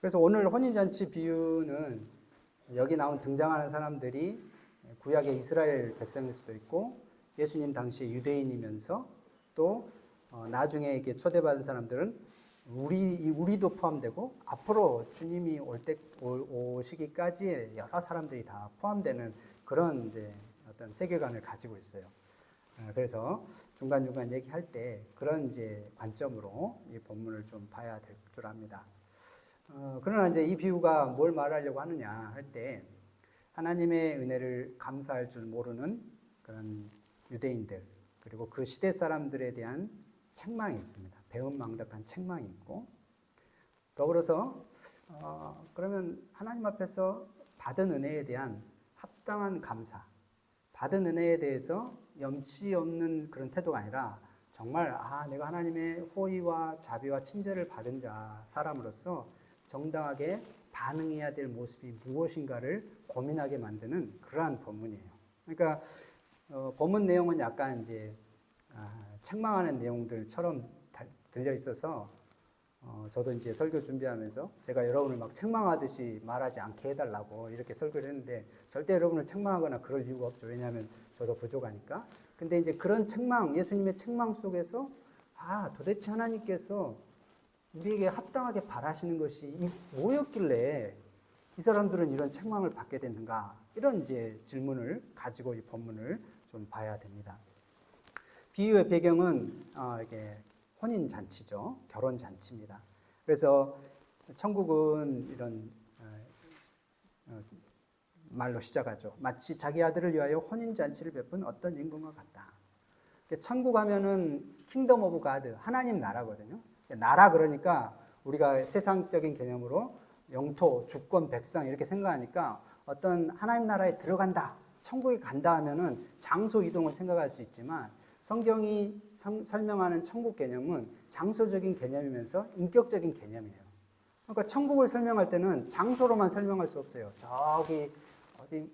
그래서 오늘 혼인잔치 비유는 여기 등장하는 사람들이 구약의 이스라엘 백성일 수도 있고 예수님 당시 유대인이면서 또 나중에 이렇게 초대받은 사람들은 우리도 포함되고 앞으로 주님이 오시기까지의 여러 사람들이 다 포함되는 그런 이제 어떤 세계관을 가지고 있어요. 그래서 중간중간 얘기할 때 그런 이제 관점으로 이 본문을 좀 봐야 될 줄 압니다. 그러나 이제 이 비유가 뭘 말하려고 하느냐 할 때 하나님의 은혜를 감사할 줄 모르는 그런 유대인들 그리고 그 시대 사람들에 대한 책망이 있습니다. 배은망덕한 책망이 있고 더불어서 그러면 하나님 앞에서 받은 은혜에 대한 합당한 감사, 받은 은혜에 대해서 염치 없는 그런 태도가 아니라 정말 내가 하나님의 호의와 자비와 친절을 받은 사람으로서 정당하게 반응해야 될 모습이 무엇인가를 고민하게 만드는 그러한 본문이에요. 그러니까 본문 내용은 약간 이제 책망하는 내용들처럼 들려 있어서 저도 이제 설교 준비하면서 제가 여러분을 막 책망하듯이 말하지 않게 해달라고 이렇게 설교를 했는데 절대 여러분을 책망하거나 그럴 이유가 없죠. 왜냐하면 저도 부족하니까. 근데 이제 그런 책망, 예수님의 책망 속에서 도대체 하나님께서 우리에게 합당하게 바라시는 것이 뭐였길래 이 사람들은 이런 책망을 받게 됐는가? 이런 이제 질문을 가지고 이 본문을 좀 봐야 됩니다. 비유의 배경은 이게 혼인 잔치죠. 결혼 잔치입니다. 그래서 천국은 이런 말로 시작하죠. 마치 자기 아들을 위하여 혼인 잔치를 베푼 어떤 임금과 같다. 천국 하면은 킹덤 오브 가드, 하나님 나라거든요. 나라 그러니까 우리가 세상적인 개념으로 영토, 주권, 백성 이렇게 생각하니까 어떤 하나님 나라에 들어간다, 천국에 간다 하면은 장소 이동을 생각할 수 있지만 성경이 설명하는 천국 개념은 장소적인 개념이면서 인격적인 개념이에요. 그러니까 천국을 설명할 때는 장소로만 설명할 수 없어요. 저기 어디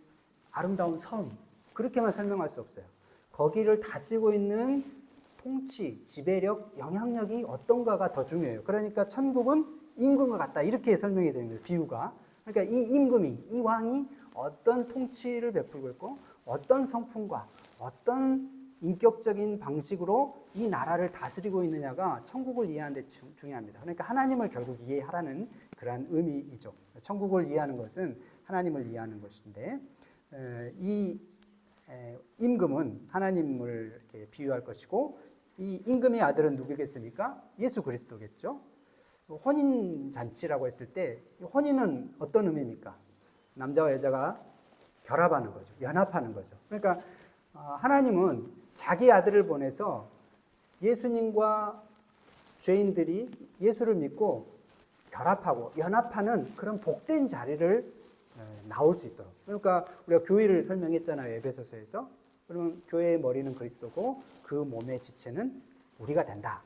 아름다운 섬 그렇게만 설명할 수 없어요. 거기를 다스리고 있는 통치, 지배력, 영향력이 어떤가가 더 중요해요. 그러니까 천국은 임금과 같다 이렇게 설명이 되는 거예요. 비유가. 그러니까 이 임금이, 이 왕이 어떤 통치를 베풀고 있고 어떤 성품과 어떤 인격적인 방식으로 이 나라를 다스리고 있느냐가 천국을 이해하는 데 중요합니다. 그러니까 하나님을 결국 이해하라는 그러한 의미이죠. 천국을 이해하는 것은 하나님을 이해하는 것인데 이 임금은 하나님을 이렇게 비유할 것이고 이 임금의 아들은 누구겠습니까? 예수 그리스도겠죠. 혼인잔치라고 했을 때 혼인은 어떤 의미입니까? 남자와 여자가 결합하는 거죠. 연합하는 거죠. 그러니까 하나님은 자기 아들을 보내서 예수님과 죄인들이 예수를 믿고 결합하고 연합하는 그런 복된 자리를 나올 수 있도록. 그러니까 우리가 교회를 설명했잖아요. 에베소서에서. 그러면 교회의 머리는 그리스도고 그 몸의 지체는 우리가 된다.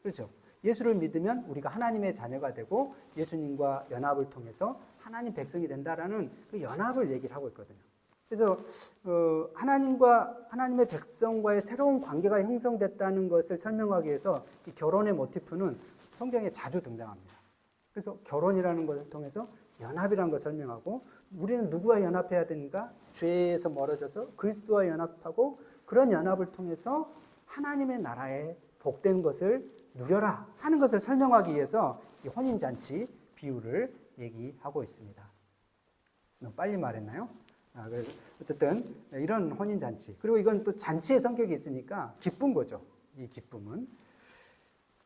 그렇죠? 예수를 믿으면 우리가 하나님의 자녀가 되고 예수님과 연합을 통해서 하나님 백성이 된다라는 그 연합을 얘기를 하고 있거든요. 그래서 하나님의 백성과의 새로운 관계가 형성됐다는 것을 설명하기 위해서 이 결혼의 모티프는 성경에 자주 등장합니다. 그래서 결혼이라는 것을 통해서 연합이라는 것을 설명하고 우리는 누구와 연합해야 되는가? 죄에서 멀어져서 그리스도와 연합하고 그런 연합을 통해서 하나님의 나라에 복된 것을 누려라 하는 것을 설명하기 위해서 이 혼인잔치 비유를 얘기하고 있습니다. 너무 빨리 말했나요? 어쨌든 이런 혼인잔치 그리고 이건 또 잔치의 성격이 있으니까 기쁜 거죠. 이 기쁨은.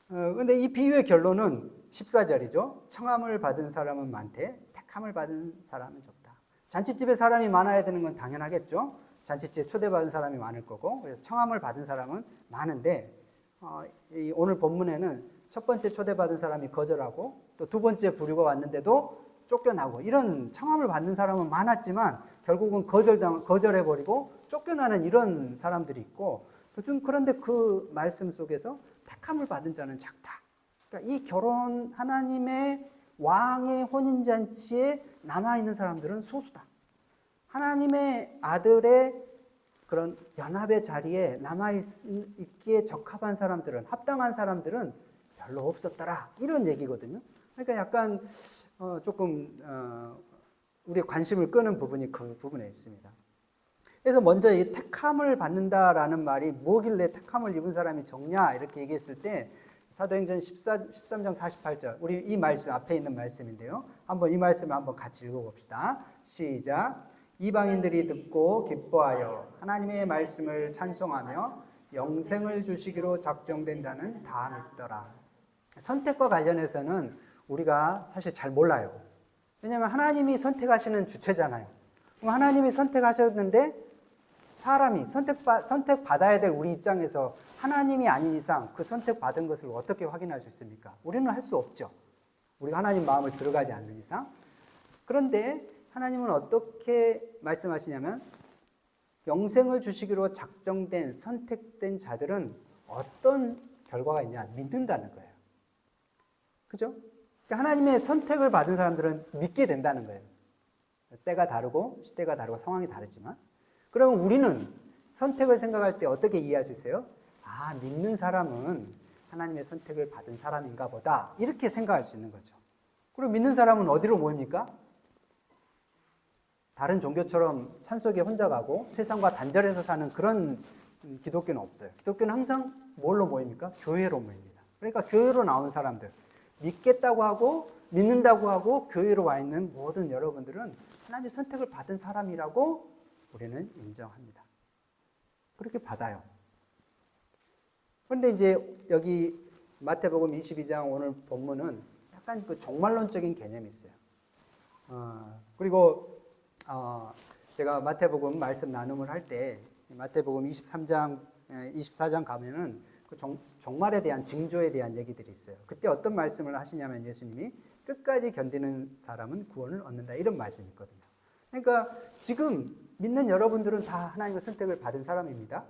근데 이 비유의 결론은 14절이죠. 청함을 받은 사람은 많되 택함을 받은 사람은 적다. 잔치집에 사람이 많아야 되는 건 당연하겠죠. 잔치집에 초대받은 사람이 많을 거고 그래서 청함을 받은 사람은 많은데 오늘 본문에는 첫 번째 초대받은 사람이 거절하고 또 두 번째 부류가 왔는데도 쫓겨나고 이런 청함을 받는 사람은 많았지만 결국은 거절해버리고 쫓겨나는 이런 사람들이 있고 그런데 그 말씀 속에서 택함을 받은 자는 작다. 그러니까 이 결혼 하나님의 왕의 혼인잔치에 남아있는 사람들은 소수다. 하나님의 아들의 그런 연합의 자리에 남아있기에 적합한 사람들은 합당한 사람들은 별로 없었더라. 이런 얘기거든요. 그러니까 약간 조금 우리의 관심을 끄는 부분이 그 부분에 있습니다. 그래서 먼저 이 택함을 받는다라는 말이 뭐길래 택함을 입은 사람이 적냐 이렇게 얘기했을 때 사도행전 13장 48절 우리 이 말씀 앞에 있는 말씀인데요. 한번 이 말씀을 한번 같이 읽어봅시다. 시작. 이방인들이 듣고 기뻐하여 하나님의 말씀을 찬송하며 영생을 주시기로 작정된 자는 다 믿더라. 선택과 관련해서는 우리가 사실 잘 몰라요. 왜냐하면 하나님이 선택하시는 주체잖아요. 그럼 하나님이 선택하셨는데 사람이 선택받아야 될 우리 입장에서 하나님이 아닌 이상 그 선택받은 것을 어떻게 확인할 수 있습니까? 우리는 할 수 없죠. 우리가 하나님 마음을 들어가지 않는 이상. 그런데 하나님은 어떻게 말씀하시냐면 영생을 주시기로 작정된 선택된 자들은 어떤 결과가 있냐? 믿는다는 거예요. 그죠? 그러니까 하나님의 선택을 받은 사람들은 믿게 된다는 거예요. 때가 다르고 시대가 다르고 상황이 다르지만 그러면 우리는 선택을 생각할 때 어떻게 이해할 수 있어요? 아, 믿는 사람은 하나님의 선택을 받은 사람인가 보다 이렇게 생각할 수 있는 거죠. 그리고 믿는 사람은 어디로 모입니까? 다른 종교처럼 산속에 혼자 가고 세상과 단절해서 사는 그런 기독교는 없어요. 기독교는 항상 뭘로 모입니까? 교회로 모입니다. 그러니까 교회로 나온 사람들, 믿겠다고 하고 믿는다고 하고 교회로 와 있는 모든 여러분들은 하나님의 선택을 받은 사람이라고 우리는 인정합니다. 그렇게 받아요. 그런데 이제 여기 마태복음 22장 오늘 본문은 약간 그 종말론적인 개념이 있어요. 그리고 제가 마태복음 말씀 나눔을 할 때 마태복음 23장, 24장 가면은 그 종말에 대한 징조에 대한 얘기들이 있어요. 그때 어떤 말씀을 하시냐면 예수님이 끝까지 견디는 사람은 구원을 얻는다 이런 말씀이 있거든요. 그러니까 지금 믿는 여러분들은 다 하나님의 선택을 받은 사람입니다.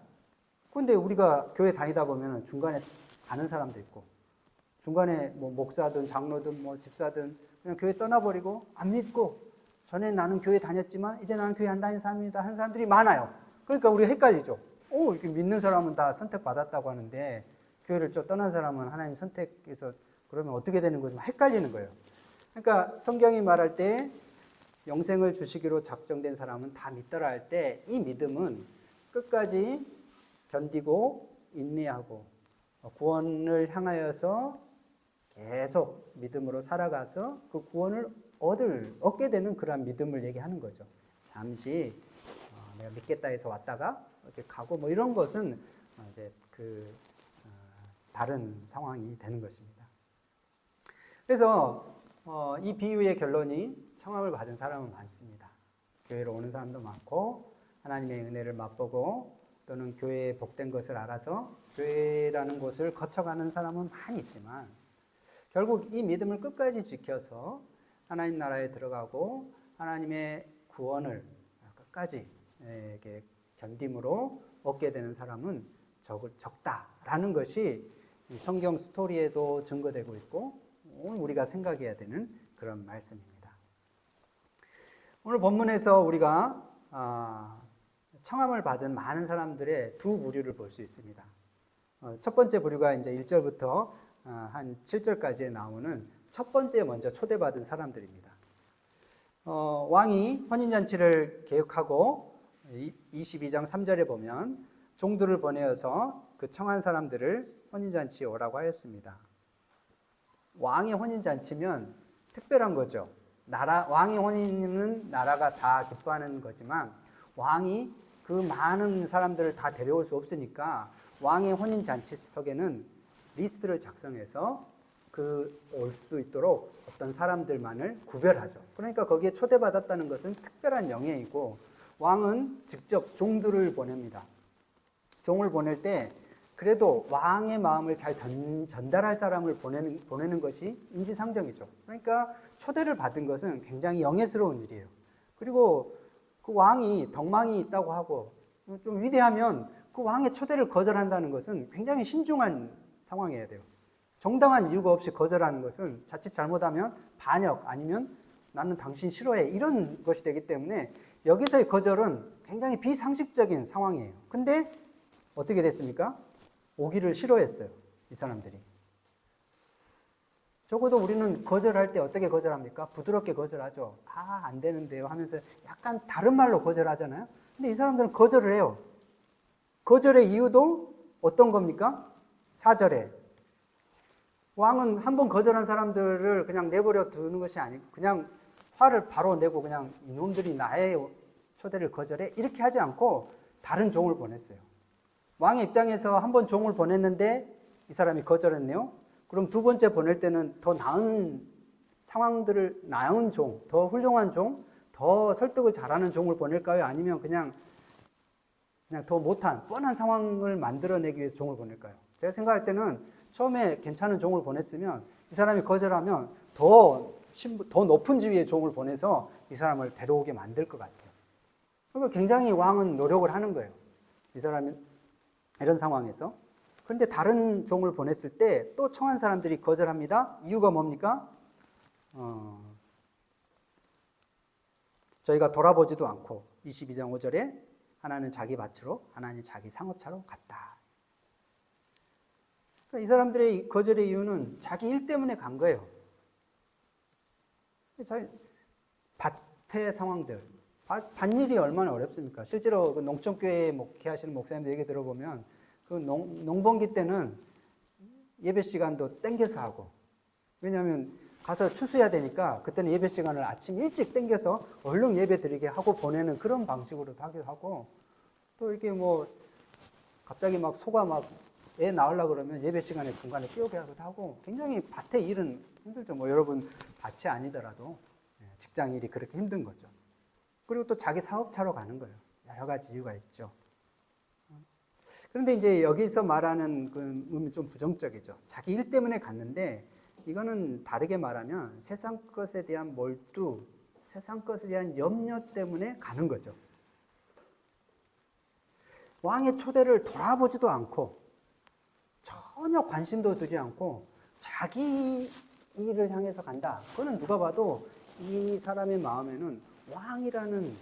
그런데 우리가 교회 다니다 보면 중간에 가는 사람도 있고 중간에 뭐 목사든 장로든 뭐 집사든 그냥 교회 떠나버리고 안 믿고 전에 나는 교회 다녔지만 이제 나는 교회 안 다니는 사람입니다 하는 사람들이 많아요. 그러니까 우리가 헷갈리죠. 이렇게 믿는 사람은 다 선택받았다고 하는데 교회를 떠난 사람은 하나님 선택해서 그러면 어떻게 되는 거지? 헷갈리는 거예요. 그러니까 성경이 말할 때 영생을 주시기로 작정된 사람은 다 믿더라 할 때 이 믿음은 끝까지 견디고 인내하고 구원을 향하여서 계속 믿음으로 살아가서 그 구원을 얻게 되는 그러한 믿음을 얘기하는 거죠. 잠시 내가 믿겠다 해서 왔다가 이렇게 가고 뭐 이런 것은 이제 다른 상황이 되는 것입니다. 그래서 이 비유의 결론이 청함을 받은 사람은 많습니다. 교회로 오는 사람도 많고 하나님의 은혜를 맛보고 또는 교회에 복된 것을 알아서 교회라는 곳을 거쳐가는 사람은 많이 있지만 결국 이 믿음을 끝까지 지켜서 하나님 나라에 들어가고 하나님의 구원을 끝까지 이렇게 견딤으로 얻게 되는 사람은 적다라는 것이 이 성경 스토리에도 증거되고 있고 우리가 생각해야 되는 그런 말씀입니다. 오늘 본문에서 우리가 청함을 받은 많은 사람들의 두 부류를 볼 수 있습니다. 첫 번째 부류가 이제 1절부터 한 7절까지에 나오는 첫 번째 먼저 초대받은 사람들입니다. 왕이 혼인잔치를 계획하고 22장 3절에 보면 종들을 보내어서 그 청한 사람들을 혼인잔치에 오라고 하였습니다. 왕의 혼인잔치면 특별한 거죠. 왕의 혼인은 나라가 다 기뻐하는 거지만 왕이 그 많은 사람들을 다 데려올 수 없으니까 왕의 혼인잔치석에는 리스트를 작성해서 올 수 있도록 어떤 사람들만을 구별하죠. 그러니까 거기에 초대받았다는 것은 특별한 영예이고 왕은 직접 종들을 보냅니다. 종을 보낼 때 그래도 왕의 마음을 잘 전달할 사람을 보내는 것이 인지상정이죠. 그러니까 초대를 받은 것은 굉장히 영예스러운 일이에요. 그리고 그 왕이 덕망이 있다고 하고 좀 위대하면 그 왕의 초대를 거절한다는 것은 굉장히 신중한 상황이어야 돼요. 정당한 이유가 없이 거절하는 것은 자칫 잘못하면 반역 아니면 나는 당신 싫어해 이런 것이 되기 때문에 여기서의 거절은 굉장히 비상식적인 상황이에요. 근데 어떻게 됐습니까? 오기를 싫어했어요. 이 사람들이. 적어도 우리는 거절할 때 어떻게 거절합니까? 부드럽게 거절하죠. 아, 안 되는데요 하면서 약간 다른 말로 거절하잖아요. 근데 이 사람들은 거절을 해요. 거절의 이유도 어떤 겁니까? 4절에 왕은 한 번 거절한 사람들을 그냥 내버려 두는 것이 아니고 그냥 화를 바로 내고 그냥 이놈들이 나의 초대를 거절해 이렇게 하지 않고 다른 종을 보냈어요. 왕의 입장에서 한 번 종을 보냈는데 이 사람이 거절했네요. 그럼 두 번째 보낼 때는 더 나은 상황들을 나은 종, 더 훌륭한 종, 더 설득을 잘하는 종을 보낼까요? 아니면 그냥 더 못한 뻔한 상황을 만들어내기 위해서 종을 보낼까요? 제가 생각할 때는 처음에 괜찮은 종을 보냈으면 이 사람이 거절하면 더 높은 지위의 종을 보내서 이 사람을 데려오게 만들 것 같아요. 그러니까 굉장히 왕은 노력을 하는 거예요. 이 사람이 이런 상황에서. 그런데 다른 종을 보냈을 때 또 청한 사람들이 거절합니다. 이유가 뭡니까? 저희가 돌아보지도 않고 22장 5절에 하나는 자기 밭으로 하나는 자기 상업차로 갔다. 그러니까 이 사람들의 거절의 이유는 자기 일 때문에 간 거예요. 밭의 상황들, 밭일이 얼마나 어렵습니까? 실제로 그 농촌교회에 목회하시는 목사님들 얘기 들어보면 그 농번기 때는 예배 시간도 땡겨서 하고, 왜냐하면 가서 추수해야 되니까 그때는 예배 시간을 아침 일찍 땡겨서 얼른 예배 드리게 하고 보내는 그런 방식으로도 하기도 하고, 또 이렇게 뭐 갑자기 막 소가 막 애 낳으려고 그러면 예배 시간에 중간에 끼우게 하기도 하고, 굉장히 밭의 일은 힘들죠. 뭐 여러분 밭이 아니더라도 직장 일이 그렇게 힘든 거죠. 그리고 또 자기 사업차로 가는 거예요. 여러 가지 이유가 있죠. 그런데 이제 여기서 말하는 그 의미 좀 부정적이죠. 자기 일 때문에 갔는데, 이거는 다르게 말하면 세상 것에 대한 몰두, 세상 것에 대한 염려 때문에 가는 거죠. 왕의 초대를 돌아보지도 않고 전혀 관심도 두지 않고 자기 일을 향해서 간다. 그거는 누가 봐도 이 사람의 마음에는 왕이라는,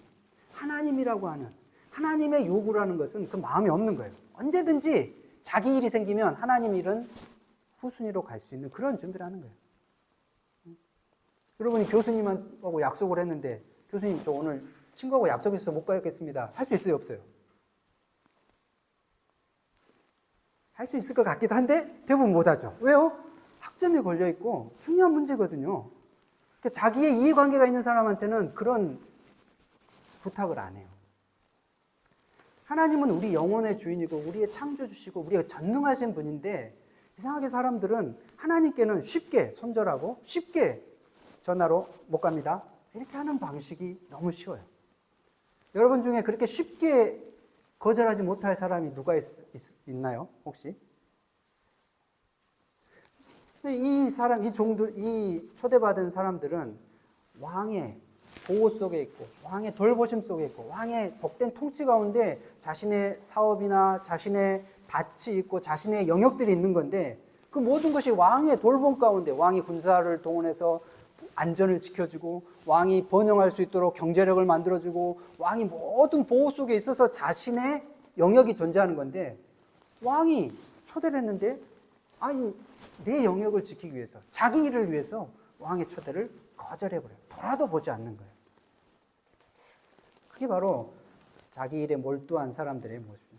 하나님이라고 하는 하나님의 요구라는 것은 그 마음이 없는 거예요. 언제든지 자기 일이 생기면 하나님 일은 후순위로 갈 수 있는 그런 준비를 하는 거예요. 여러분이 교수님하고 약속을 했는데, 교수님 저 오늘 친구하고 약속 있어서 못 가겠습니다. 할 수 있어요, 없어요? 할 수 있을 것 같기도 한데 대부분 못하죠. 왜요? 학점이 걸려있고 중요한 문제거든요. 그러니까 자기의 이해관계가 있는 사람한테는 그런 부탁을 안 해요. 하나님은 우리 영혼의 주인이고 우리의 창조주시고 우리가 전능하신 분인데, 이상하게 사람들은 하나님께는 쉽게 손절하고 쉽게 전화로 못 갑니다. 이렇게 하는 방식이 너무 쉬워요. 여러분 중에 그렇게 쉽게 거절하지 못할 사람이 누가 있나요? 혹시? 이 사람, 이 종들, 이 초대받은 사람들은 왕의 보호 속에 있고 왕의 돌보심 속에 있고 왕의 복된 통치 가운데 자신의 사업이나 자신의 밭이 있고 자신의 영역들이 있는 건데, 그 모든 것이 왕의 돌봄 가운데, 왕이 군사를 동원해서 안전을 지켜주고 왕이 번영할 수 있도록 경제력을 만들어주고 왕이 모든 보호 속에 있어서 자신의 영역이 존재하는 건데, 왕이 초대를 했는데 아니 내 영역을 지키기 위해서 자기 일을 위해서 왕의 초대를 거절해버려요. 돌아도 보지 않는 거예요. 그게 바로 자기 일에 몰두한 사람들의 모습입니다.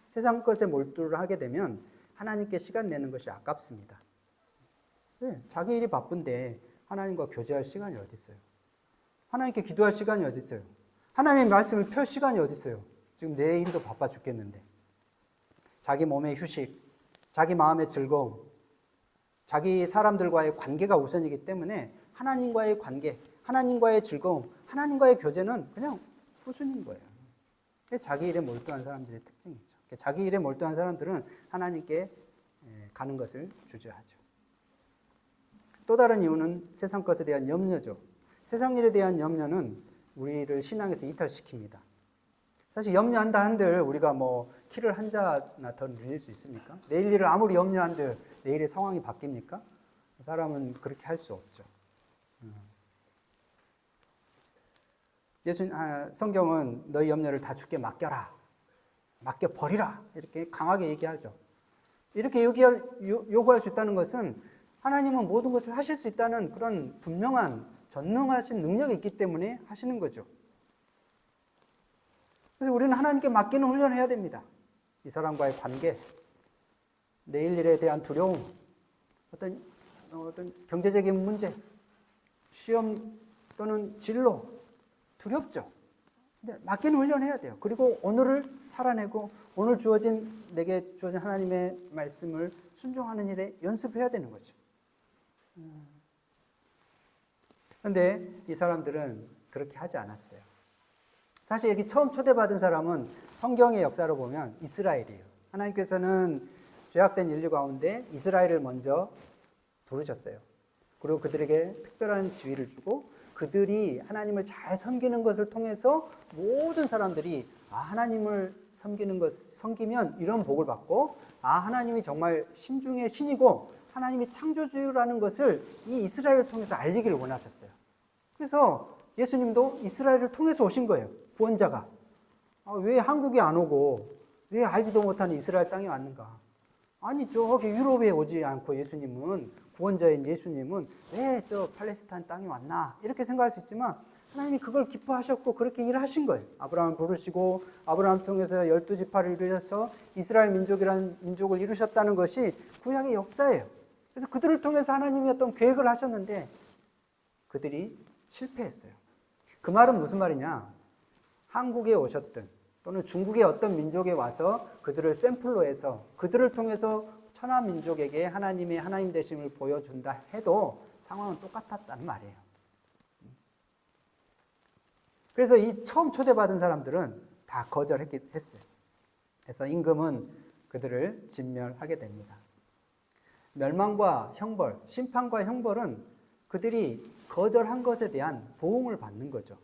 세상 것에 몰두를 하게 되면 하나님께 시간 내는 것이 아깝습니다. 네, 자기 일이 바쁜데 하나님과 교제할 시간이 어디 있어요? 하나님께 기도할 시간이 어디 있어요? 하나님의 말씀을 펼 시간이 어디 있어요? 지금 내 일도 바빠 죽겠는데. 자기 몸의 휴식, 자기 마음의 즐거움, 자기 사람들과의 관계가 우선이기 때문에 하나님과의 관계, 하나님과의 즐거움, 하나님과의 교제는 그냥 후순인 거예요. 자기 일에 몰두한 사람들의 특징이죠. 자기 일에 몰두한 사람들은 하나님께 가는 것을 주저하죠. 또 다른 이유는 세상 것에 대한 염려죠. 세상 일에 대한 염려는 우리를 신앙에서 이탈시킵니다. 사실 염려한다 한들 우리가 뭐 키를 한 자나 더 늘릴 수 있습니까? 내일 일을 아무리 염려한들 내일의 상황이 바뀝니까? 사람은 그렇게 할 수 없죠. 성경은 너희 염려를 다 주께 맡겨라, 맡겨버리라, 이렇게 강하게 얘기하죠. 이렇게 요구할 수 있다는 것은 하나님은 모든 것을 하실 수 있다는 그런 분명한 전능하신 능력이 있기 때문에 하시는 거죠. 그래서 우리는 하나님께 맡기는 훈련을 해야 됩니다. 이 사람과의 관계, 내일 일에 대한 두려움, 어떤 경제적인 문제, 시험 또는 진로, 두렵죠. 근데 맡기는 훈련해야 돼요. 그리고 오늘을 살아내고 오늘 내게 주어진 하나님의 말씀을 순종하는 일에 연습해야 되는 거죠. 그런데 이 사람들은 그렇게 하지 않았어요. 사실 여기 처음 초대받은 사람은 성경의 역사로 보면 이스라엘이에요. 하나님께서는 죄악된 인류 가운데 이스라엘을 먼저 부르셨어요. 그리고 그들에게 특별한 지위를 주고 그들이 하나님을 잘 섬기는 것을 통해서 모든 사람들이 하나님을 섬기면 이런 복을 받고 하나님이 정말 신중의 신이고 하나님이 창조주라는 것을 이 이스라엘을 통해서 알리기를 원하셨어요. 그래서 예수님도 이스라엘을 통해서 오신 거예요. 구원자가. 왜 한국에 안 오고 왜 알지도 못하는 이스라엘 땅에 왔는가? 아니 저기 유럽에 오지 않고 예수님은 구원자인 예수님은 왜 저 팔레스타인 땅에 왔나? 이렇게 생각할 수 있지만 하나님이 그걸 기뻐하셨고 그렇게 일을 하신 거예요. 아브라함을 부르시고 아브라함 통해서 12지파를 이루셔서 이스라엘 민족이라는 민족을 이루셨다는 것이 구약의 역사예요. 그래서 그들을 통해서 하나님이 어떤 계획을 하셨는데 그들이 실패했어요. 그 말은 무슨 말이냐? 한국에 오셨든 또는 중국의 어떤 민족에 와서 그들을 샘플로 해서 그들을 통해서 천하 민족에게 하나님의 하나님 되심을 보여준다 해도 상황은 똑같았다는 말이에요. 그래서 이 처음 초대받은 사람들은 다 거절했어요. 그래서 임금은 그들을 진멸하게 됩니다. 멸망과 형벌, 심판과 형벌은 그들이 거절한 것에 대한 보응을 받는 거죠.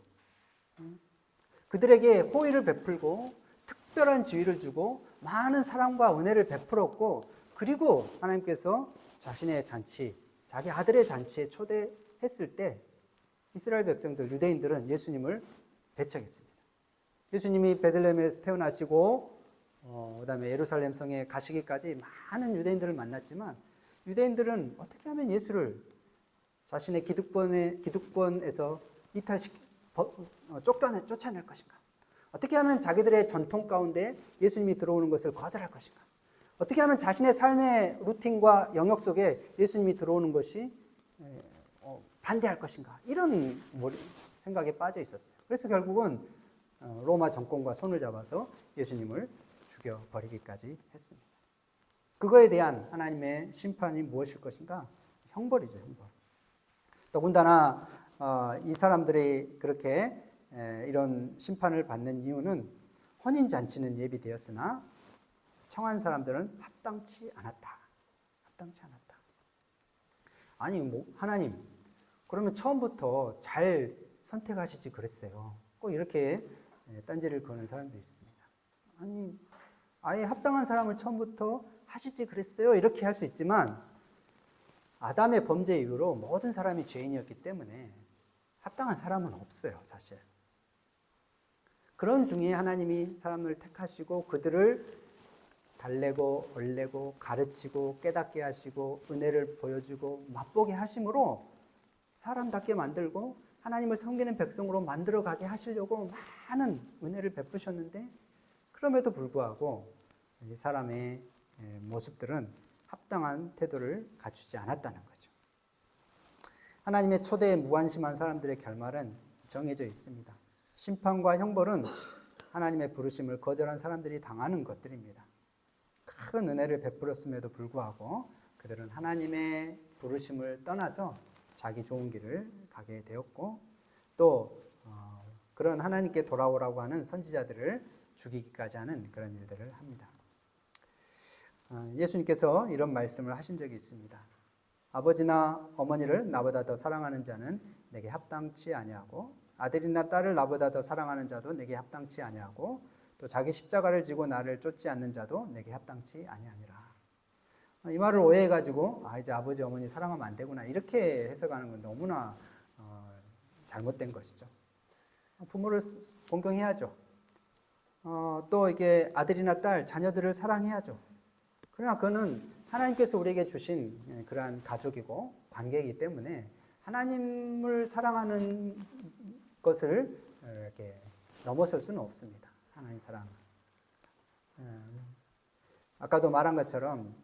그들에게 호의를 베풀고 특별한 지위를 주고 많은 사랑과 은혜를 베풀었고 그리고 하나님께서 자신의 잔치, 자기 아들의 잔치에 초대했을 때 이스라엘 백성들, 유대인들은 예수님을 배척했습니다. 예수님이 베들레헴에서 태어나시고 그다음에 예루살렘 성에 가시기까지 많은 유대인들을 만났지만 유대인들은 어떻게 하면 예수를 자신의 기득권에서 쫓아낼 것인가? 어떻게 하면 자기들의 전통 가운데 예수님이 들어오는 것을 거절할 것인가? 어떻게 하면 자신의 삶의 루틴과 영역 속에 예수님이 들어오는 것이 반대할 것인가? 이런 생각에 빠져 있었어요. 그래서 결국은 로마 정권과 손을 잡아서 예수님을 죽여버리기까지 했습니다. 그거에 대한 하나님의 심판이 무엇일 것인가? 형벌이죠, 형벌. 더군다나 이 사람들이 그렇게 이런 심판을 받는 이유는 혼인잔치는 예비되었으나 청한 사람들은 합당치 않았다. 합당치 않았다. 아니, 하나님, 그러면 처음부터 잘 선택하시지 그랬어요. 꼭 이렇게 딴지를 거는 사람도 있습니다. 아니, 아예 합당한 사람을 처음부터 하시지 그랬어요. 이렇게 할 수 있지만 아담의 범죄 이후로 모든 사람이 죄인이었기 때문에 합당한 사람은 없어요, 사실. 그런 중에 하나님이 사람을 택하시고 그들을 달래고 얼래고 가르치고 깨닫게 하시고 은혜를 보여주고 맛보게 하심으로 사람답게 만들고 하나님을 섬기는 백성으로 만들어가게 하시려고 많은 은혜를 베푸셨는데 그럼에도 불구하고 이 사람의 모습들은 합당한 태도를 갖추지 않았다는 거죠. 하나님의 초대에 무관심한 사람들의 결말은 정해져 있습니다. 심판과 형벌은 하나님의 부르심을 거절한 사람들이 당하는 것들입니다. 큰 은혜를 베풀었음에도 불구하고 그들은 하나님의 부르심을 떠나서 자기 좋은 길을 가게 되었고 또 그런 하나님께 돌아오라고 하는 선지자들을 죽이기까지 하는 그런 일들을 합니다. 예수님께서 이런 말씀을 하신 적이 있습니다. 아버지나 어머니를 나보다 더 사랑하는 자는 내게 합당치 아니하고 아들이나 딸을 나보다 더 사랑하는 자도 내게 합당치 아니하고 또 자기 십자가를 지고 나를 쫓지 않는 자도 내게 합당치 아니하니라. 이 말을 오해해가지고 이제 아버지 어머니 사랑하면 안 되구나 이렇게 해석하는 건 너무나 잘못된 것이죠. 부모를 공경해야죠. 또 이게 아들이나 딸 자녀들을 사랑해야죠. 그러나 그거는 하나님께서 우리에게 주신 그러한 가족이고 관계이기 때문에 하나님을 사랑하는 것을 이렇게 넘어설 수는 없습니다. 하나님 사랑. 아까도 말한 것처럼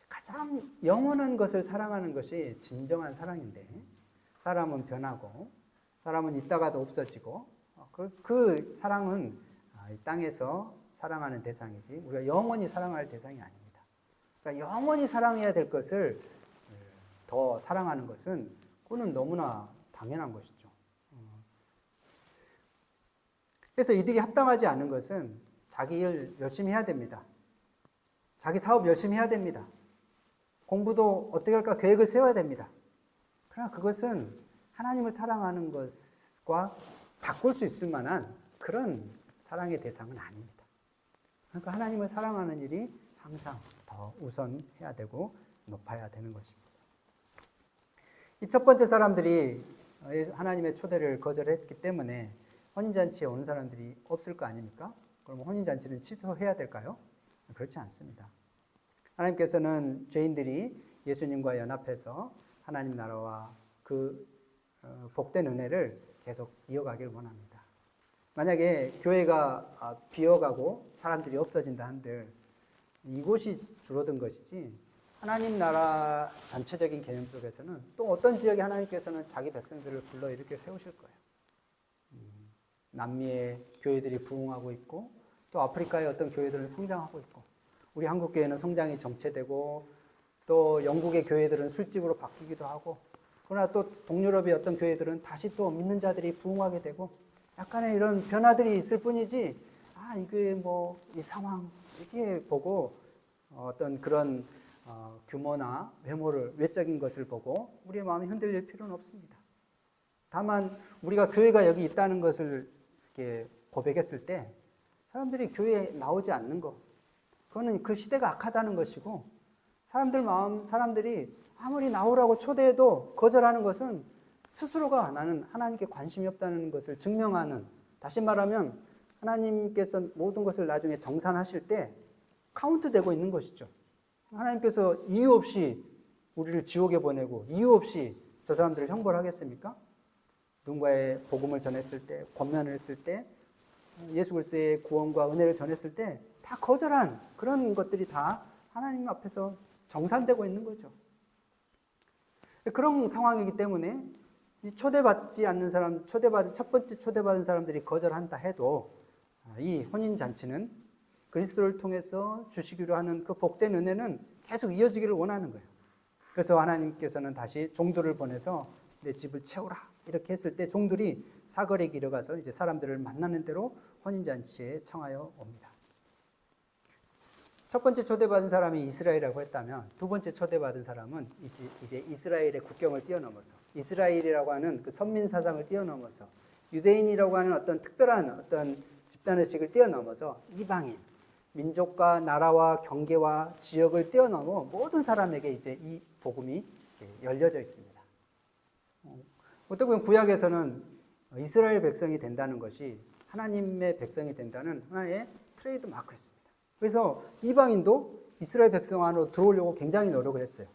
가장 영원한 것을 사랑하는 것이 진정한 사랑인데, 사람은 변하고 사람은 있다가도 없어지고 그 사랑은 이 땅에서 사랑하는 대상이지 우리가 영원히 사랑할 대상이 아닙니다. 그러니까 영원히 사랑해야 될 것을 더 사랑하는 것은 그거는 너무나 당연한 것이죠. 그래서 이들이 합당하지 않은 것은 자기 일 열심히 해야 됩니다. 자기 사업 열심히 해야 됩니다. 공부도 어떻게 할까 계획을 세워야 됩니다. 그러나 그것은 하나님을 사랑하는 것과 바꿀 수 있을 만한 그런 사랑의 대상은 아닙니다. 그러니까 하나님을 사랑하는 일이 항상 더 우선해야 되고 높아야 되는 것입니다. 이 첫 번째 사람들이 하나님의 초대를 거절했기 때문에 혼인잔치에 오는 사람들이 없을 거 아닙니까? 그럼 혼인잔치는 취소해야 될까요? 그렇지 않습니다. 하나님께서는 죄인들이 예수님과 연합해서 하나님 나라와 그 복된 은혜를 계속 이어가길 원합니다. 만약에 교회가 비어가고 사람들이 없어진다 한들 이곳이 줄어든 것이지 하나님 나라 전체적인 개념 속에서는 또 어떤 지역에 하나님께서는 자기 백성들을 불러 이렇게 세우실 거예요. 남미의 교회들이 부흥하고 있고 또 아프리카의 어떤 교회들은 성장하고 있고 우리 한국 교회는 성장이 정체되고 또 영국의 교회들은 술집으로 바뀌기도 하고 그러나 또 동유럽의 어떤 교회들은 다시 또 믿는 자들이 부흥하게 되고 약간의 이런 변화들이 있을 뿐이지 이게 뭐 이 상황 이렇게 보고 어떤 그런 규모나 외적인 것을 보고 우리의 마음이 흔들릴 필요는 없습니다. 다만 우리가 교회가 여기 있다는 것을 이렇게 고백했을 때 사람들이 교회에 나오지 않는 것, 그거는 그 시대가 악하다는 것이고 사람들이 아무리 나오라고 초대해도 거절하는 것은 스스로가 나는 하나님께 관심이 없다는 것을 증명하는, 다시 말하면 하나님께서 모든 것을 나중에 정산하실 때 카운트되고 있는 것이죠. 하나님께서 이유 없이 우리를 지옥에 보내고 이유 없이 저 사람들을 형벌 하겠습니까? 누군가의 복음을 전했을 때, 권면을 했을 때, 예수 그리스도의 구원과 은혜를 전했을 때 다 거절한 그런 것들이 다 하나님 앞에서 정산되고 있는 거죠. 그런 상황이기 때문에 초대받지 않는 사람, 첫 번째 초대받은 사람들이 거절한다 해도 이 혼인잔치는 그리스도를 통해서 주시기로 하는 그 복된 은혜는 계속 이어지기를 원하는 거예요. 그래서 하나님께서는 다시 종들을 보내서 내 집을 채우라 이렇게 했을 때 종들이 사거리에 길어가서 이제 사람들을 만나는 대로 혼인잔치에 청하여 옵니다. 첫 번째 초대받은 사람이 이스라엘이라고 했다면 두 번째 초대받은 사람은 이제 이스라엘의 국경을 뛰어넘어서 이스라엘이라고 하는 그 선민 사상을 뛰어넘어서 유대인이라고 하는 어떤 특별한 어떤 집단의식을 뛰어넘어서 이방인, 민족과 나라와 경계와 지역을 뛰어넘어 모든 사람에게 이제 이 복음이 열려져 있습니다. 어떻게 보면 구약에서는 이스라엘 백성이 된다는 것이 하나님의 백성이 된다는 하나의 트레이드 마크였습니다. 그래서 이방인도 이스라엘 백성 안으로 들어오려고 굉장히 노력을 했어요.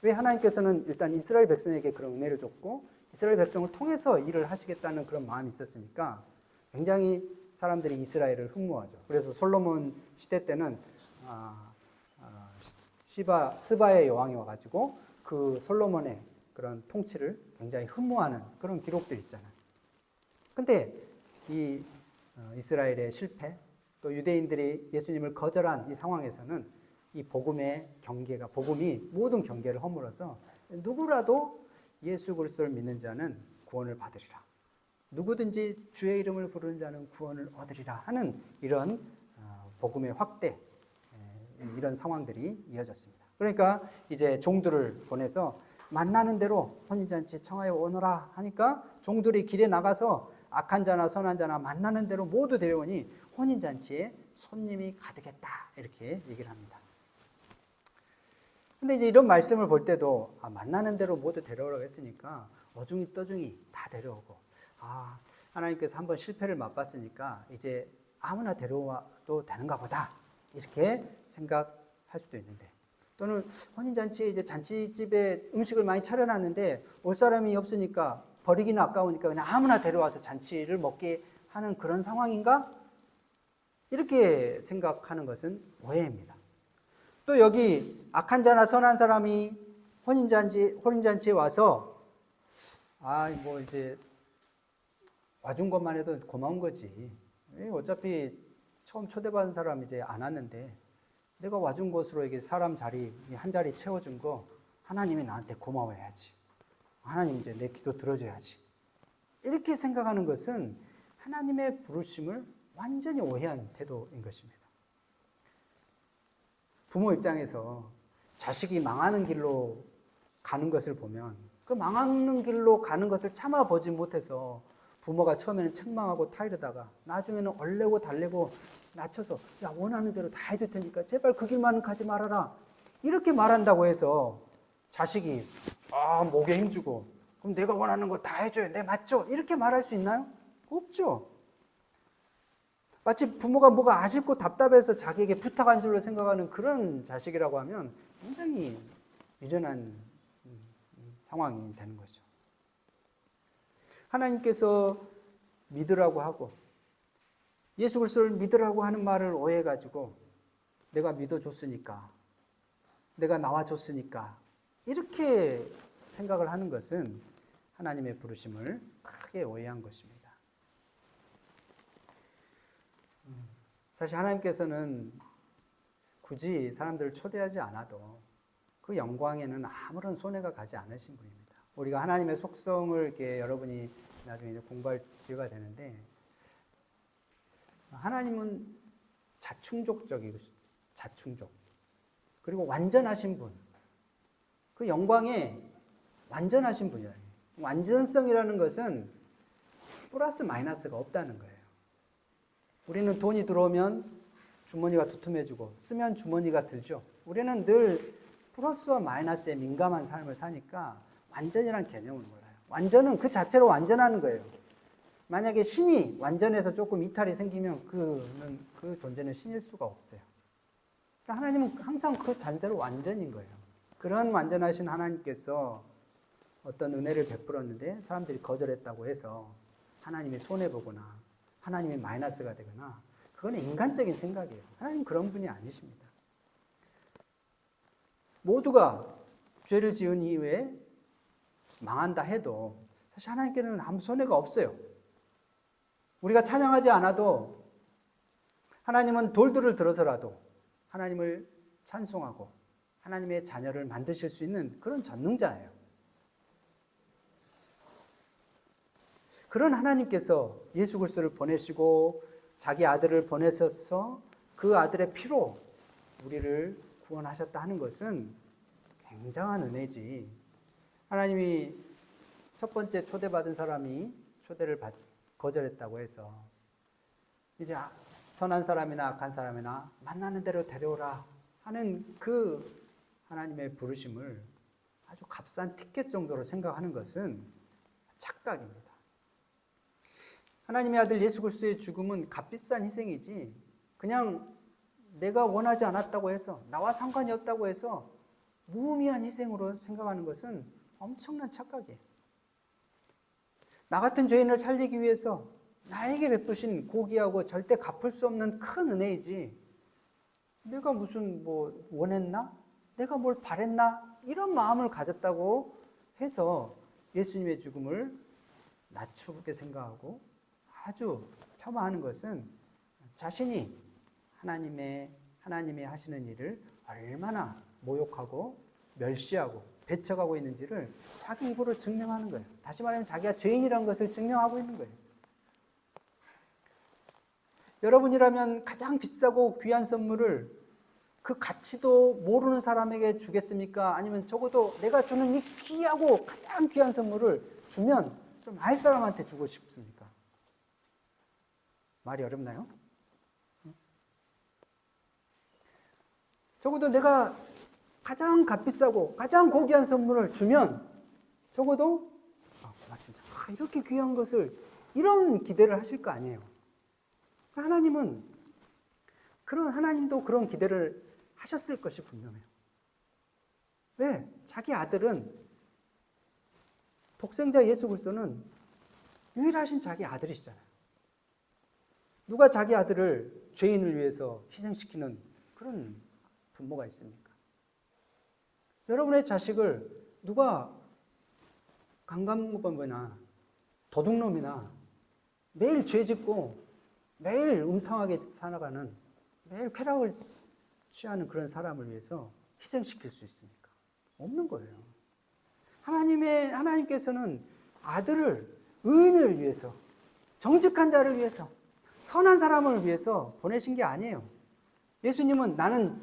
왜? 하나님께서는 일단 이스라엘 백성에게 그런 은혜를 줬고 이스라엘 백성을 통해서 일을 하시겠다는 그런 마음이 있었으니까 굉장히 사람들이 이스라엘을 흠모하죠. 그래서 솔로몬 시대 때는 스바의 여왕이 와가지고 그 솔로몬의 그런 통치를 굉장히 흠모하는 그런 기록들이 있잖아요. 근데 이 이스라엘의 실패, 또 유대인들이 예수님을 거절한 이 상황에서는 이 복음의 경계가, 복음이 모든 경계를 허물어서 누구라도 예수 그리스도를 믿는 자는 구원을 받으리라. 누구든지 주의 이름을 부르는 자는 구원을 얻으리라 하는 이런 복음의 확대, 이런 상황들이 이어졌습니다. 그러니까 이제 종들을 보내서 만나는 대로 혼인잔치에 청하여 오너라 하니까 종들이 길에 나가서 악한 자나 선한 자나 만나는 대로 모두 데려오니 혼인잔치에 손님이 가득했다 이렇게 얘기를 합니다. 근데 이제 이런 말씀을 볼 때도 만나는 대로 모두 데려오라고 했으니까 어중이 떠중이 다 데려오고 하나님께서 한번 실패를 맛봤으니까 이제 아무나 데려와도 되는가 보다 이렇게 생각할 수도 있는데 또는 혼인잔치에 이제 잔치집에 음식을 많이 차려놨는데 올 사람이 없으니까 버리기는 아까우니까 그냥 아무나 데려와서 잔치를 먹게 하는 그런 상황인가? 이렇게 생각하는 것은 오해입니다. 또 여기 악한 자나 선한 사람이 혼인잔치에 와서 뭐 이제 와준 것만 해도 고마운 거지. 어차피 처음 초대받은 사람 이제 안 왔는데 내가 와준 것으로 이게 사람 자리 한 자리 채워준 거 하나님이 나한테 고마워해야지. 하나님 이제 내 기도 들어줘야지. 이렇게 생각하는 것은 하나님의 부르심을 완전히 오해한 태도인 것입니다. 부모 입장에서 자식이 망하는 길로 가는 것을 보면 그 망하는 길로 가는 것을 참아보지 못해서 부모가 처음에는 책망하고 타이르다가 나중에는 얼레고 달래고 낮춰서 야 원하는 대로 다 해줄 테니까 제발 그 길만은 가지 말아라. 이렇게 말한다고 해서 자식이 목에 힘주고 그럼 내가 원하는 거 다 해줘요. 내 맞죠? 이렇게 말할 수 있나요? 없죠. 마치 부모가 뭐가 아쉽고 답답해서 자기에게 부탁한 줄로 생각하는 그런 자식이라고 하면 굉장히 미련한 상황이 되는 거죠. 하나님께서 믿으라고 하고 예수 그리스도를 믿으라고 하는 말을 오해해가지고 내가 믿어줬으니까 내가 나와줬으니까 이렇게 생각을 하는 것은 하나님의 부르심을 크게 오해한 것입니다. 사실 하나님께서는 굳이 사람들을 초대하지 않아도 그 영광에는 아무런 손해가 가지 않으신 분입니다. 우리가 하나님의 속성을 이렇게 여러분이 나중에 공부할 기회가 되는데 하나님은 자충족적이고 자충족 그리고 완전하신 분 그 영광에 완전하신 분이에요. 완전성이라는 것은 플러스 마이너스가 없다는 거예요. 우리는 돈이 들어오면 주머니가 두툼해지고 쓰면 주머니가 들죠. 우리는 늘 플러스와 마이너스에 민감한 삶을 사니까 완전이라는 개념을 몰라요. 완전은 그 자체로 완전하는 거예요. 만약에 신이 완전해서 조금 이탈이 생기면 그 존재는 신일 수가 없어요. 그러니까 하나님은 항상 그 잔재로 완전인 거예요. 그런 완전하신 하나님께서 어떤 은혜를 베풀었는데 사람들이 거절했다고 해서 하나님이 손해보거나 하나님이 마이너스가 되거나 그건 인간적인 생각이에요. 하나님 그런 분이 아니십니다. 모두가 죄를 지은 이후에 망한다 해도 사실 하나님께는 아무 손해가 없어요. 우리가 찬양하지 않아도 하나님은 돌들을 들어서라도 하나님을 찬송하고 하나님의 자녀를 만드실 수 있는 그런 전능자예요. 그런 하나님께서 예수 그리스도를 보내시고 자기 아들을 보내셔서 그 아들의 피로 우리를 구원하셨다 하는 것은 굉장한 은혜지. 하나님이 첫 번째 초대받은 사람이 초대를 거절했다고 해서 이제 선한 사람이나 악한 사람이나 만나는 대로 데려오라 하는 그 하나님의 부르심을 아주 값싼 티켓 정도로 생각하는 것은 착각입니다. 하나님의 아들 예수 그리스도의 죽음은 값비싼 희생이지 그냥 내가 원하지 않았다고 해서 나와 상관이 없다고 해서 무의미한 희생으로 생각하는 것은 엄청난 착각이에요. 나 같은 죄인을 살리기 위해서 나에게 베푸신 고귀하고 절대 갚을 수 없는 큰 은혜이지 내가 무슨 원했나? 내가 뭘 바랬나? 이런 마음을 가졌다고 해서 예수님의 죽음을 낮추게 생각하고 아주 폄하하는 것은 자신이 하나님의 하시는 일을 얼마나 모욕하고 멸시하고 배척하고 있는지를 자기 입으로 증명하는 거예요. 다시 말하면 자기가 죄인이라는 것을 증명하고 있는 거예요. 여러분이라면 가장 비싸고 귀한 선물을 그 가치도 모르는 사람에게 주겠습니까? 아니면 적어도 내가 주는 이 귀하고 가장 귀한 선물을 주면 좀 알 사람한테 주고 싶습니까? 말이 어렵나요? 적어도 내가 가장 값비싸고 가장 고귀한 선물을 주면 적어도 고맙습니다. 이렇게 귀한 것을 이런 기대를 하실 거 아니에요. 하나님도 그런 기대를 하셨을 것이 분명해요. 왜? 자기 아들은, 독생자 예수 그리스도는 유일하신 자기 아들이시잖아요. 누가 자기 아들을 죄인을 위해서 희생시키는 그런 부모가 있습니까? 여러분의 자식을 누가 강간범이나 도둑놈이나 매일 죄짓고 매일 음탕하게 살아가는, 매일 쾌락을 취하는 그런 사람을 위해서 희생시킬 수 있습니까? 없는 거예요. 하나님께서는 아들을 의인을 위해서, 정직한 자를 위해서, 선한 사람을 위해서 보내신 게 아니에요. 예수님은 나는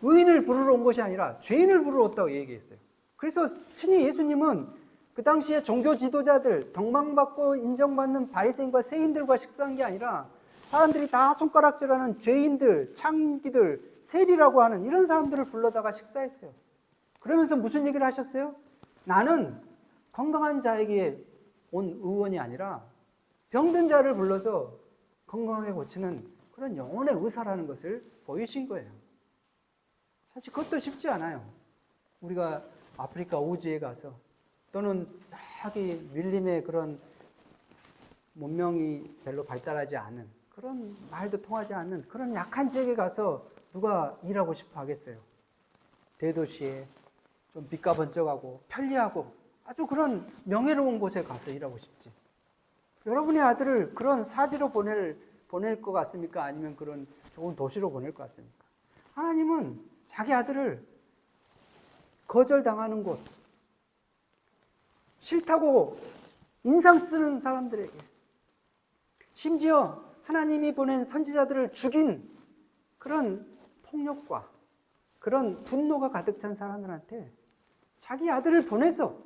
의인을 부르러 온 것이 아니라 죄인을 부르러 왔다고 얘기했어요. 그래서 친히 예수님은 그 당시에 종교 지도자들, 덕망받고 인정받는 바리새인과 세인들과 식사한 게 아니라 사람들이 다 손가락질하는 죄인들, 창기들, 세리라고 하는 이런 사람들을 불러다가 식사했어요. 그러면서 무슨 얘기를 하셨어요? 나는 건강한 자에게 온 의원이 아니라 병든 자를 불러서 건강하게 고치는 그런 영혼의 의사라는 것을 보이신 거예요. 사실 그것도 쉽지 않아요. 우리가 아프리카 오지에 가서 또는 저기 밀림의 그런 문명이 별로 발달하지 않은, 그런 말도 통하지 않는 그런 약한 지역에 가서 누가 일하고 싶어 하겠어요? 대도시에 좀 빛과 번쩍하고 편리하고 아주 그런 명예로운 곳에 가서 일하고 싶지. 여러분의 아들을 그런 사지로 보낼 것 같습니까? 아니면 그런 좋은 도시로 보낼 것 같습니까? 하나님은 자기 아들을 거절당하는 곳, 싫다고 인상 쓰는 사람들에게, 심지어 하나님이 보낸 선지자들을 죽인 그런 폭력과 그런 분노가 가득 찬 사람들한테 자기 아들을 보내서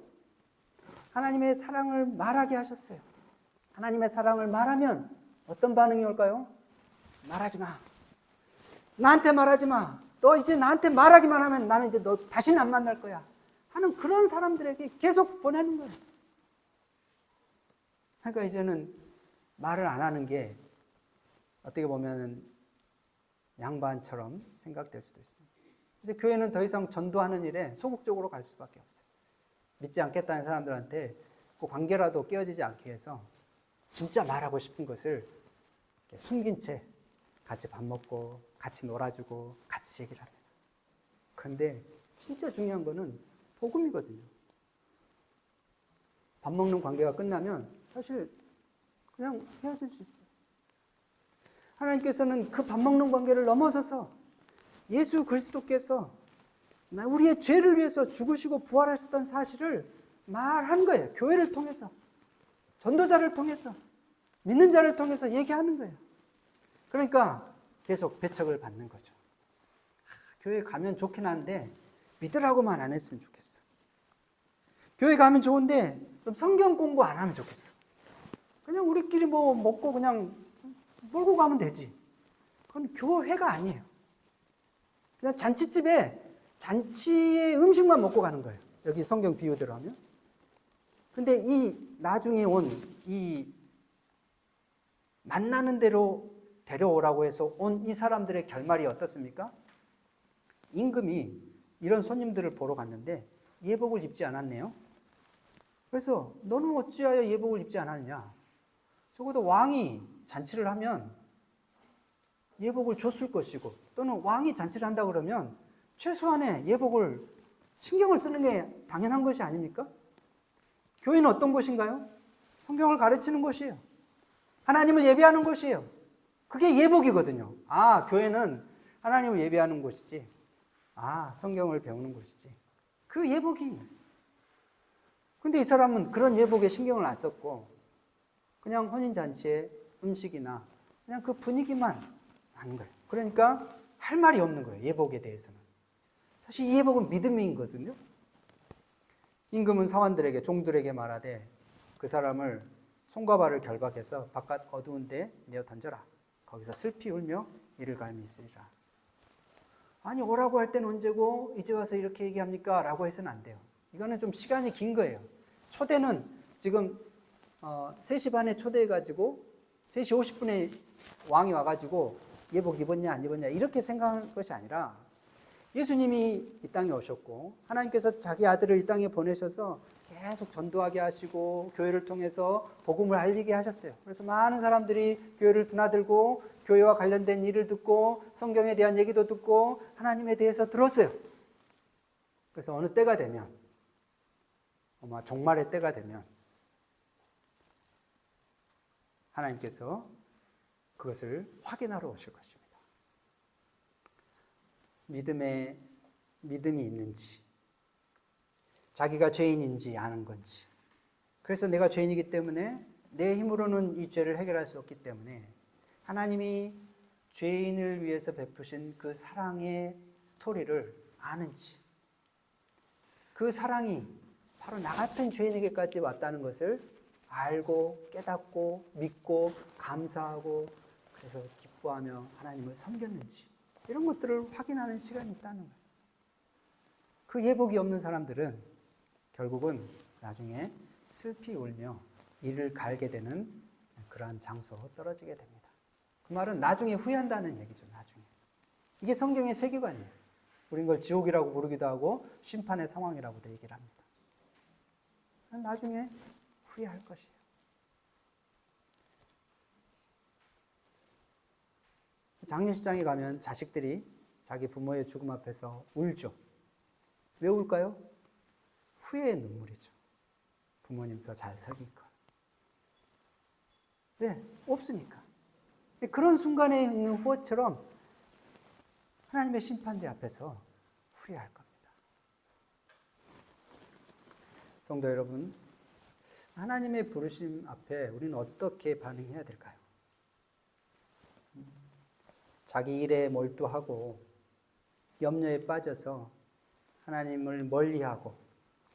하나님의 사랑을 말하게 하셨어요. 하나님의 사랑을 말하면 어떤 반응이 올까요? 말하지 마. 나한테 말하지 마. 너 이제 나한테 말하기만 하면 나는 이제 너 다시는 안 만날 거야. 하는 그런 사람들에게 계속 보내는 거예요. 그러니까 이제는 말을 안 하는 게 어떻게 보면 양반처럼 생각될 수도 있습니다. 이제 교회는 더 이상 전도하는 일에 소극적으로 갈 수밖에 없어요. 믿지 않겠다는 사람들한테 그 관계라도 깨어지지 않게 해서 진짜 말하고 싶은 것을 숨긴 채 같이 밥 먹고 같이 놀아주고 같이 얘기를 합니다. 그런데 진짜 중요한 거는 복음이거든요. 밥 먹는 관계가 끝나면 사실 그냥 헤어질 수 있어요. 하나님께서는 그 밥 먹는 관계를 넘어서서 예수 그리스도께서 우리의 죄를 위해서 죽으시고 부활하셨다는 사실을 말한 거예요. 교회를 통해서, 전도자를 통해서, 믿는 자를 통해서 얘기하는 거예요. 그러니까 계속 배척을 받는 거죠. 교회 가면 좋긴 한데 믿으라고만 안 했으면 좋겠어. 교회 가면 좋은데 좀 성경 공부 안 하면 좋겠어. 그냥 우리끼리 뭐 먹고 그냥 몰고 가면 되지. 그건 교회가 아니에요. 그냥 잔치의 음식만 먹고 가는 거예요. 여기 성경 비유대로 하면. 근데 이 나중에 온 이 만나는 대로 데려오라고 해서 온 이 사람들의 결말이 어떻습니까? 임금이 이런 손님들을 보러 갔는데 예복을 입지 않았네요. 그래서 너는 어찌하여 예복을 입지 않았냐? 적어도 왕이 잔치를 하면 예복을 줬을 것이고, 또는 왕이 잔치를 한다 그러면 최소한의 예복을 신경을 쓰는 게 당연한 것이 아닙니까? 교회는 어떤 곳인가요? 성경을 가르치는 곳이에요. 하나님을 예배하는 곳이에요. 그게 예복이거든요. 아, 교회는 하나님을 예배하는 곳이지. 아, 성경을 배우는 곳이지. 그 예복이. 근데 이 사람은 그런 예복에 신경을 안 썼고 그냥 혼인잔치의 음식이나 그냥 그 분위기만 하는 거예요. 그러니까 할 말이 없는 거예요. 예복에 대해서는. 사실 이 예복은 믿음이거든요. 임금은 사환들에게, 종들에게 말하되 그 사람을 손과 발을 결박해서 바깥 어두운 데 내어 던져라. 거기서 슬피 울며 이를 갈미 있으리라. 아니, 오라고 할 때는 언제고 이제 와서 이렇게 얘기합니까? 라고 해서는 안 돼요. 이거는 좀 시간이 긴 거예요. 초대는 지금 3시 반에 초대해가지고 3시 50분에 왕이 와가지고 예복 입었냐 안 입었냐 이렇게 생각하는 것이 아니라 예수님이 이 땅에 오셨고 하나님께서 자기 아들을 이 땅에 보내셔서 계속 전도하게 하시고 교회를 통해서 복음을 알리게 하셨어요. 그래서 많은 사람들이 교회를 드나들고 교회와 관련된 일을 듣고 성경에 대한 얘기도 듣고 하나님에 대해서 들었어요. 그래서 어느 때가 되면, 아마 종말의 때가 되면 하나님께서 그것을 확인하러 오실 것입니다. 믿음이 있는지, 자기가 죄인인지 아는 건지. 그래서 내가 죄인이기 때문에 내 힘으로는 이 죄를 해결할 수 없기 때문에 하나님이 죄인을 위해서 베푸신 그 사랑의 스토리를 아는지, 그 사랑이 바로 나 같은 죄인에게까지 왔다는 것을 알고 깨닫고 믿고 감사하고 그래서 기뻐하며 하나님을 섬겼는지, 이런 것들을 확인하는 시간이 있다는 거예요. 그 예복이 없는 사람들은 결국은 나중에 슬피 울며 이를 갈게 되는 그러한 장소로 떨어지게 됩니다. 그 말은 나중에 후회한다는 얘기죠. 나중에. 이게 성경의 세계관이에요. 우린 그걸 지옥이라고 부르기도 하고 심판의 상황이라고도 얘기를 합니다. 나중에 후회할 것이에요. 장례식장에 가면 자식들이 자기 부모의 죽음 앞에서 울죠. 왜 울까요? 후회의 눈물이죠. 부모님 더 잘 살기니까. 왜? 없으니까. 그런 순간에 있는 후회처럼 하나님의 심판대 앞에서 후회할 겁니다. 성도 여러분, 하나님의 부르심 앞에 우리는 어떻게 반응해야 될까요? 자기 일에 몰두하고 염려에 빠져서 하나님을 멀리하고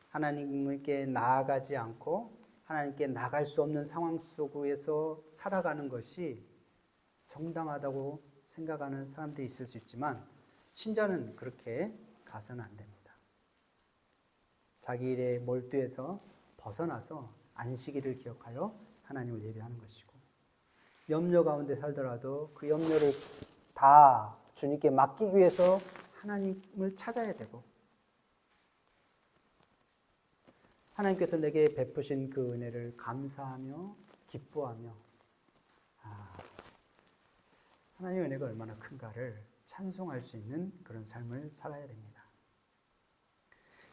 하나님께 나아가지 않고 하나님께 나갈 수 없는 상황 속에서 살아가는 것이 정당하다고 생각하는 사람들이 있을 수 있지만 신자는 그렇게 가서는 안 됩니다. 자기 일에 몰두해서 벗어나서 안식일을 기억하여 하나님을 예배하는 것이고, 염려 가운데 살더라도 그 염려를 다 주님께 맡기기 위해서 하나님을 찾아야 되고, 하나님께서 내게 베푸신 그 은혜를 감사하며 기뻐하며 하나님의 은혜가 얼마나 큰가를 찬송할 수 있는 그런 삶을 살아야 됩니다.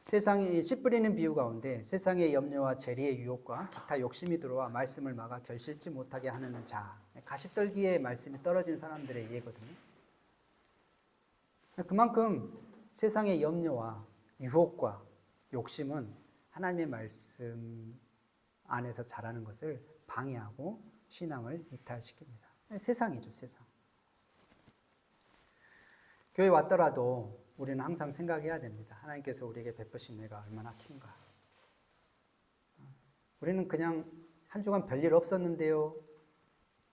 세상에 씨 뿌리는 비유 가운데 세상의 염려와 재리의 유혹과 기타 욕심이 들어와 말씀을 막아 결실치 못하게 하는 자, 가시떨기에 말씀이 떨어진 사람들의 예거든요. 그만큼 세상의 염려와 유혹과 욕심은 하나님의 말씀 안에서 자라는 것을 방해하고 신앙을 이탈시킵니다. 세상이죠, 세상. 교회 왔더라도 우리는 항상 생각해야 됩니다. 하나님께서 우리에게 베푸신 은혜가 얼마나 큰가. 우리는 그냥 한 주간 별일 없었는데요.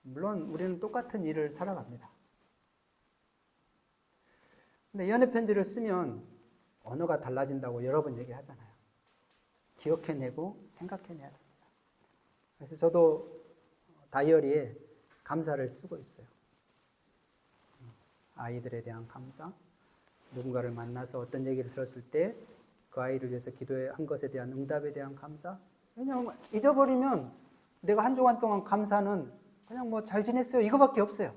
물론 우리는 똑같은 일을 살아갑니다. 근데 연애 편지를 쓰면 언어가 달라진다고 여러 번 얘기하잖아요. 기억해내고 생각해내야 됩니다. 그래서 저도 다이어리에 감사를 쓰고 있어요. 아이들에 대한 감사, 누군가를 만나서 어떤 얘기를 들었을 때 그 아이를 위해서 기도한 것에 대한 응답에 대한 감사. 왜냐하면 잊어버리면 내가 한 주간 동안 감사는 그냥 뭐 잘 지냈어요 이거밖에 없어요.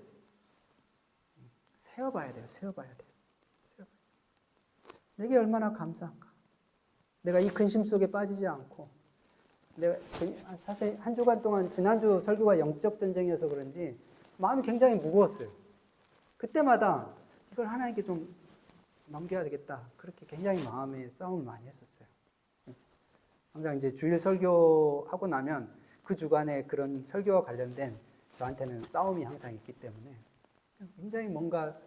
세어봐야 돼요. 세어봐야 돼요. 내게 얼마나 감사한가. 내가 이 근심 속에 빠지지 않고, 내가 사실 한 주간 동안 지난주 설교가 영적 전쟁이어서 그런지 마음이 굉장히 무거웠어요. 그때마다 이걸 하나님께 좀 넘겨야 되겠다. 그렇게 굉장히 마음의 싸움을 많이 했었어요. 항상 이제 주일 설교하고 나면 그 주간에 그런 설교와 관련된 저한테는 싸움이 항상 있기 때문에 굉장히 뭔가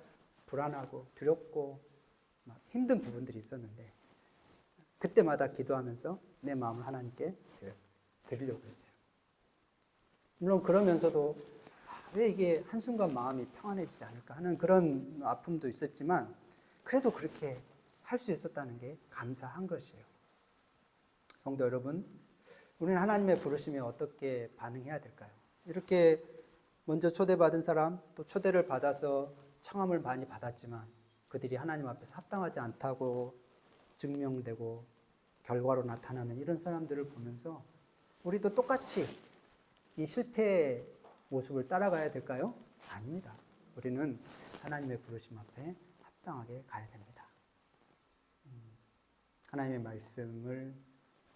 불안하고 두렵고 막 힘든 부분들이 있었는데 그때마다 기도하면서 내 마음을 하나님께 드리려고 했어요. 물론 그러면서도 왜 이게 한순간 마음이 평안해지지 않을까 하는 그런 아픔도 있었지만 그래도 그렇게 할 수 있었다는 게 감사한 것이에요. 성도 여러분, 우리는 하나님의 부르심에 어떻게 반응해야 될까요? 이렇게 먼저 초대받은 사람, 또 초대를 받아서 청함을 많이 받았지만 그들이 하나님 앞에서 합당하지 않다고 증명되고 결과로 나타나는 이런 사람들을 보면서 우리도 똑같이 이 실패의 모습을 따라가야 될까요? 아닙니다. 우리는 하나님의 부르심 앞에 합당하게 가야 됩니다. 하나님의 말씀을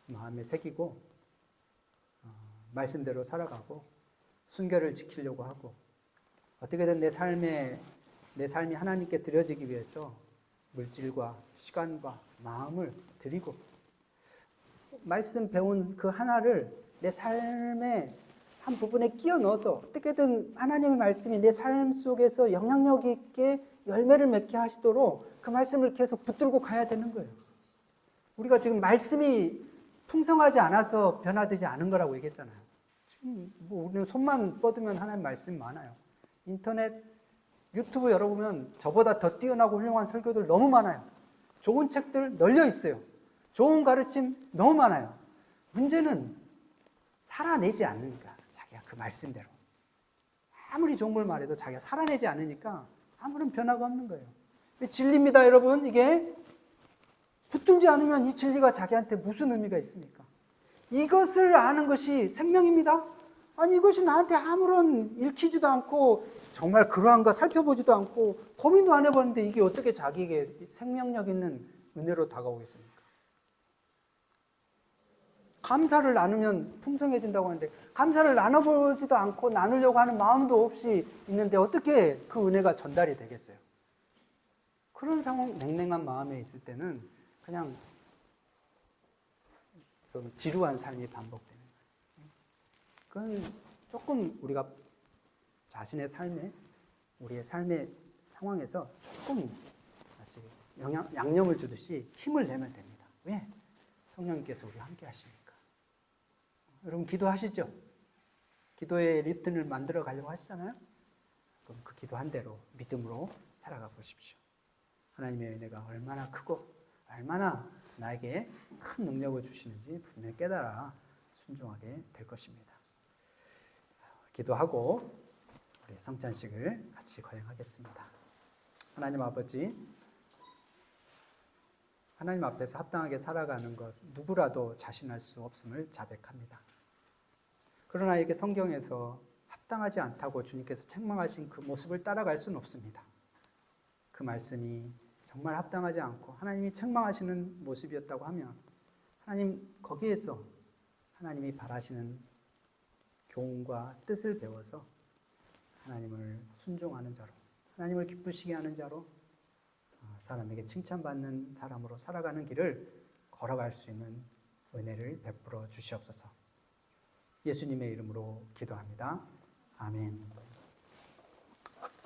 마음에 새기고 말씀대로 살아가고 순결을 지키려고 하고 어떻게든 내 삶이 하나님께 드려지기 위해서 물질과 시간과 마음을 드리고 말씀 배운 그 하나를 내 삶의 한 부분에 끼워 넣어서 어떻게든 하나님의 말씀이 내 삶 속에서 영향력 있게 열매를 맺게 하시도록 그 말씀을 계속 붙들고 가야 되는 거예요. 우리가 지금 말씀이 풍성하지 않아서 변화되지 않은 거라고 얘기했잖아요. 지금 뭐 우리는 손만 뻗으면 하나님 말씀 많아요. 인터넷, 유튜브 열어보면 저보다 더 뛰어나고 훌륭한 설교들 너무 많아요. 좋은 책들 널려 있어요. 좋은 가르침 너무 많아요. 문제는 살아내지 않으니까 자기가 그 말씀대로 아무리 좋은 걸 말해도 자기가 살아내지 않으니까 아무런 변화가 없는 거예요. 진리입니다, 여러분. 이게 붙들지 않으면 이 진리가 자기한테 무슨 의미가 있습니까? 이것을 아는 것이 생명입니다. 아니 이것이 나한테 아무런 읽히지도 않고 정말 그러한가 살펴보지도 않고 고민도 안 해봤는데 이게 어떻게 자기에게 생명력 있는 은혜로 다가오겠습니까? 감사를 나누면 풍성해진다고 하는데 감사를 나눠보지도 않고 나누려고 하는 마음도 없이 있는데 어떻게 그 은혜가 전달이 되겠어요? 그런 상황, 냉랭한 마음에 있을 때는 그냥 좀 지루한 삶이 반복되는 거예요. 그건 조금 우리가 자신의 삶에, 우리의 삶의 상황에서 조금 양념을 주듯이 힘을 내면 됩니다. 왜? 성령님께서 우리와 함께 하시니까. 여러분 기도하시죠? 기도의 리듬을 만들어 가려고 하시잖아요? 그럼 그 기도한 대로 믿음으로 살아가 보십시오. 하나님의 은혜가 얼마나 크고 얼마나 나에게 큰 능력을 주시는지 분명히 깨달아 순종하게 될 것입니다. 기도하고 우리 성찬식을 같이 거행하겠습니다. 하나님 아버지, 하나님 앞에서 합당하게 살아가는 것 누구라도 자신할 수 없음을 자백합니다. 그러나 이렇게 성경에서 합당하지 않다고 주님께서 책망하신 그 모습을 따라갈 수는 없습니다. 그 말씀이 정말 합당하지 않고 하나님이 책망하시는 모습이었다고 하면 하나님 거기에서 하나님이 바라시는 교훈과 뜻을 배워서 하나님을 순종하는 자로, 하나님을 기쁘시게 하는 자로, 사람에게 칭찬받는 사람으로 살아가는 길을 걸어갈 수 있는 은혜를 베풀어 주시옵소서. 예수님의 이름으로 기도합니다. 아멘.